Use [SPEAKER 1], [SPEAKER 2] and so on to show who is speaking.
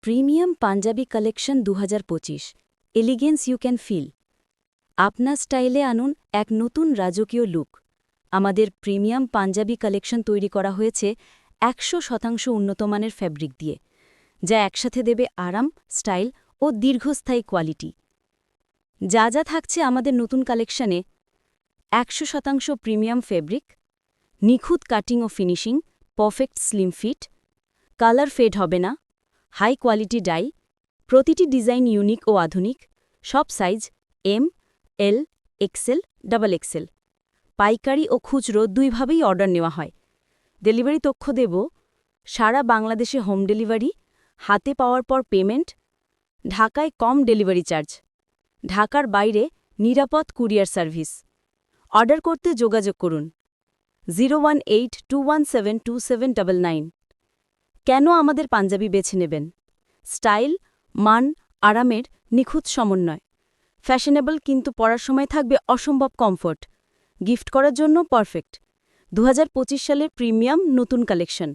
[SPEAKER 1] Premium Panjabi collection 2025 elegance you can feel. আপনার স্টাইলে আনুন এক নতুন রাজকীয় লুক। আমাদের প্রিমিয়াম পাঞ্জাবি কালেকশন তৈরি করা হয়েছে 100% উন্নতমানের ফ্যাব্রিক দিয়ে, যা একসাথে দেবে আরাম, স্টাইল ও দীর্ঘস্থায়ী কোয়ালিটি। যা যা থাকছে আমাদের নতুন কালেকশনে: 100% প্রিমিয়াম ফেব্রিক, নিখুঁত কাটিং ও finishing, perfect slim fit, colour fade হবে না, হাই কোয়ালিটি ডাই, প্রতিটি ডিজাইন ইউনিক ও আধুনিক, সব size M, L, XL, double XL. পাইকারি ও খুচরো দুইভাবেই অর্ডার নেওয়া হয়। ডেলিভারি তথ্য দেব: সারা বাংলাদেশে হোম ডেলিভারি, হাতে পাওয়ার পর পেমেন্ট, ঢাকায় কম ডেলিভারি চার্জ, ঢাকার বাইরে নিরাপদ কুরিয়ার সার্ভিস। অর্ডার করতে যোগাযোগ করুন 01821727999। কেন আমাদের পাঞ্জাবি বেছে নেবেন? স্টাইল, মান, আরামের নিখুঁত সমন্বয়। ফ্যাশনেবল কিন্তু পরার সময় থাকবে অসম্ভব কমফোর্ট। গিফট করার জন্য পারফেক্ট। 2025 সালের প্রিমিয়াম নতুন কালেকশন।